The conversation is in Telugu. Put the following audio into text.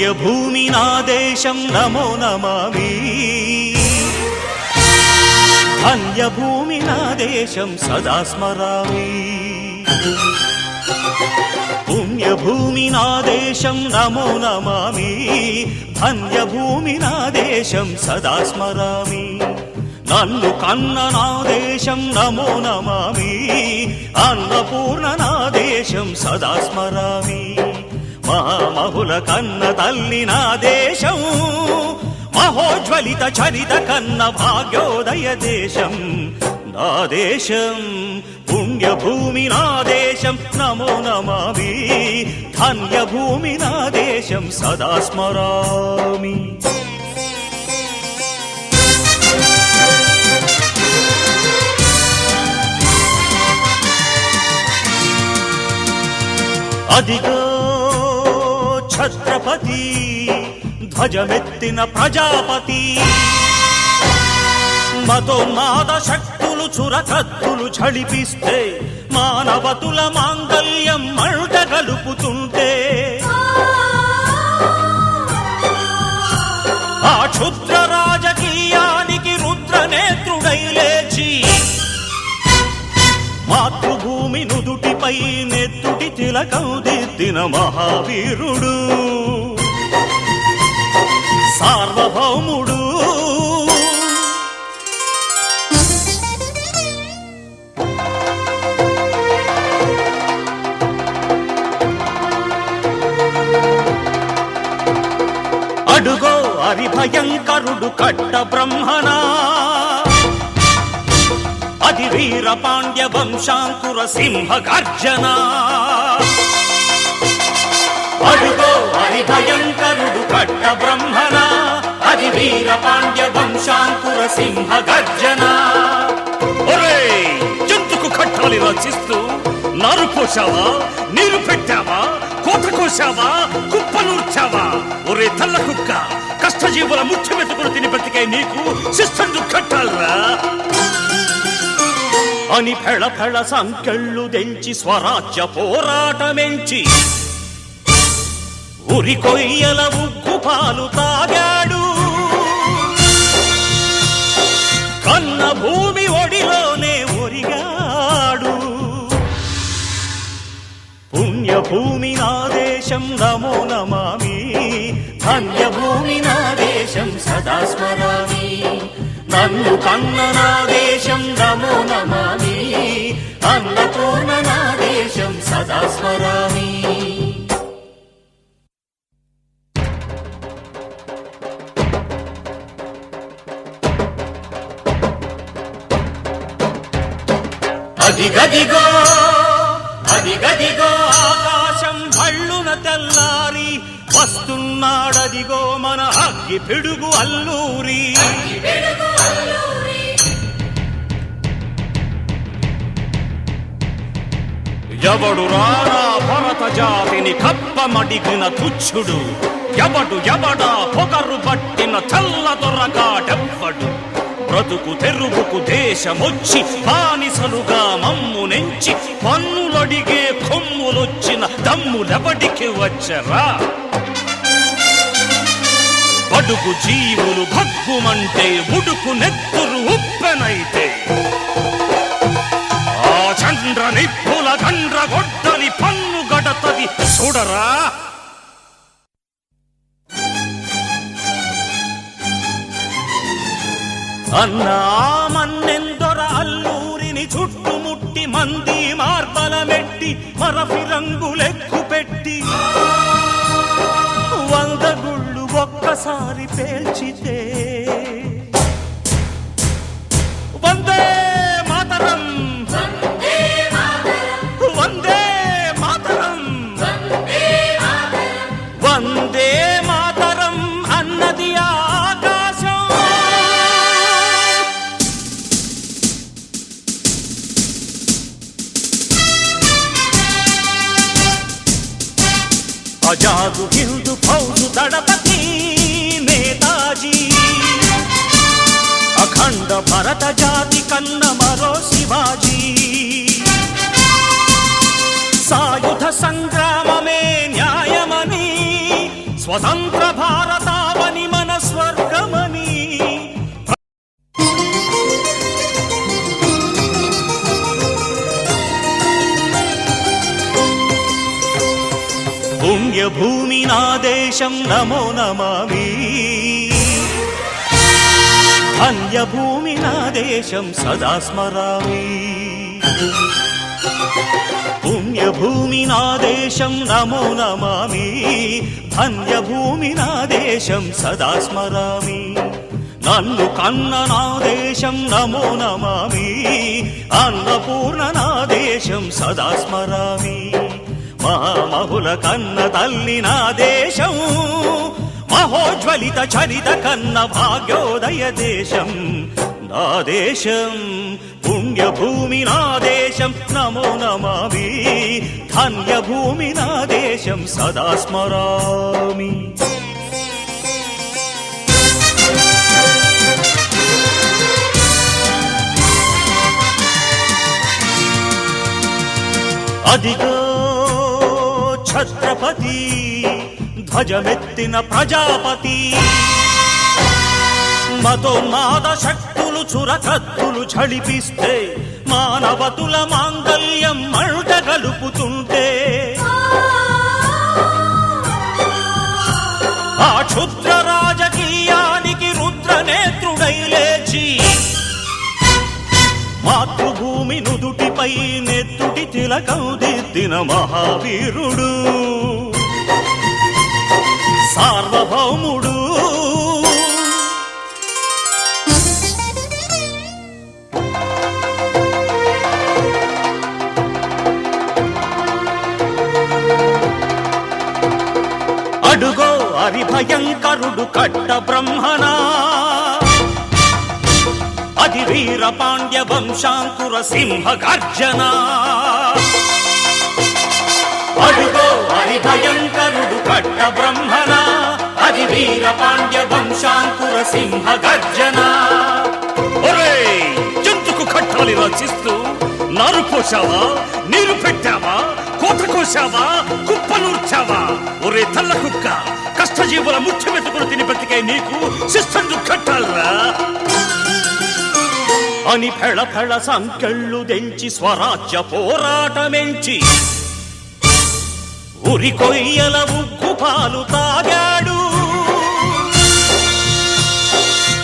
పుణ్యభూమి నా దేశం నమో నమామి ధన్యభూమి నా దేశం సదా స్మరామి పుణ్యభూమి నా దేశం నమో నమామి ధన్యభూమి నా దేశం సదా స్మరామి నన్ను కన్న నా దేశం నమో నమామి అన్నపూర్ణ నా దేశం సదా స్మరామి మహామహుల కన్న తల్లి నా దేశం మహోజ్వలిత చరిత కన్న భాగ్యోదయ దేశం నా దేశం పుణ్యభూమి నా దేశం నమో నమామి ధన్యభూమి నా దేశం సదా స్మరామి అదిగో ఛత్రపతి ధ్వజమెత్తిన ప్రజాపతి మతోన్మాద శక్తులు చురకత్తులు ఝళిపిస్తే మానవతుల మాంగల్యం మంట గలుపుతుంటే ఆ క్షుద్ర రాజకీయానికి రుద్రనేత్రుడై లేచి మాతృభూమి నుదుటిపై నెత్తుటి తిలకం దిద్దిన మహావీరుడు సార్వభౌముడు అడుగో హరిభయంకరుడు కట్ట బ్రహ్మణా అది వీర పాండ్య వంశాంకుర సింహ గర్జన అడుగో హరిభయంకరుడు కట్ట బ్రహ్మణ అది వీర పాండ్య వంశాంకుర సింహ గర్జన ఒరే జంతుకు కట్టాలి రచిస్తూ నారు పోసావా నీరు పెట్టావా కోత కోసావా కుప్పనూర్చావా ఒరే తల్ల కుక్క కష్టజీవుల ముఖ్య మెతుకులు తిని బ్రతికే నీకు శిస్తందు కట్టాలరా అని ఫెళ ఫెళ సంకెళ్ళు తెంచి స్వరాజ్య పోరాటమెంచి ఉరి కొయ్యల ఉగ్గు పాలు తాగాడు కన్న భూమి ఒడిలోనే ఒరిగాడు పుణ్యభూమి నా దేశం నమో నమామి ధన్యభూమి నా దేశం సదా స్మరామి నన్ను కన్న నా దేశం నమో నమామి అన్నపూర్ణ నా దేశం సదా స్మరామి అదిగదిగో అదిగదిగో ఆకాశం భళ్ళున తెల్లారి వస్తున్నాడదిగో మన అగ్గి పిడుగు అల్లూరి ఎవడు రానా భరత జాతిని కప్పమడిగిన తుచ్చుడు ఎవడా పొగరు పట్టిన చల్ల దొరగాడెవ్వడు బ్రతుకు తెరువుకు దేశమొచ్చి బానిసలుగా మమ్ము నెంచి పన్నులడిగే కొమ్ములొచ్చిన దమ్ములెవడికి వచ్చరా బడుగు జీవులు భగ్గుమంటే ఉడుకు నెత్తురు ఉప్పెనైతే ఆ చంద్ర నిప్పుల గండ్ర గొడ్డలి పన్ను గడతది చూడరా అన్నా మన్నెందొర అల్లూరిని చుట్టుముట్టి మంది మార్బలమెట్టి మరఫి రంగులెక్కు పెట్టి 100 గుళ్ళు ఒక్కసారి పేల్చితే వందే మాతరం వందే మాతరం వందే మాతరం అన్నది ఆకాశం ఆజాదు హిందూ ఫౌజు దళపతి నేతాజీ అఖండ భరత జాతి కన్న మరో శివాజీ సాయుధ సంగ్రామమే న్యాయమని స్వతంత్ర భారతావని మన స్వర్గమని. పుణ్యభూమి నా దేశం నమో నమామి, ధన్యభూమి నా దేశం సదా స్మరామి. పుణ్యభూమి నా దేశం నమో నమామి, ధన్యభూమి నా దేశం సదా స్మరామి. నన్ను కన్న నా దేశం నమో నమామి, అన్నపూర్ణ నా దేశం సదా స్మరామి. మహామహుల కన్న తల్లి నా దేశం, మహోజ్వలిత చరిత కన్న భాగ్యోదయ దేశం నా దేశం. పుణ్యభూమి నా దేశం నమో నమామి, ధన్యభూమి నా దేశం సదా స్మరామి. అదిగో ఛత్రపతి ధ్వజమెత్తిన ప్రజాపతి, మతోన్మాద శక్తులు చురకత్తులు ఝళిపిస్తే మానవతుల మాంగల్యం మంట గలుపుతుంటే, ఆ క్షుద్ర రాజకీయానికి రుద్రనేత్రుడై లేచి మాతృభూమి నుదుటిపై నెత్తుటి తిలకం దిద్దిన మహావీరుడు సార్వభౌముడు. అడుగో హరిభయంకరుడు కట్ట బ్రహ్మణ, అది వీర పాండ్య వంశాంకుర సింహ గర్జన. అడుగో హరిభయంకరుడు కట్ట బ్రహ్మణ, అది వీర పాండ్య వంశాంకుర సింహ గర్జన. జంతుకు కట్టాలి రచిస్తూ నారు పోసావా, నీరు పెట్టావా, కోత కోసావా, కుప్పనూర్చావా? ఒరే తల్ల కుక్క, కష్టజీవుల ముఖ్య వెతుకులు తిని బ్రతికే నీకు శిస్తందు కట్టాలరా అని ఫెళ ఫెళ సంకెళ్ళు దెంచి స్వరాజ్య పోరాటమెంచి ఉరి కొయ్యల ఉగ్గు పాలు తాగాడు.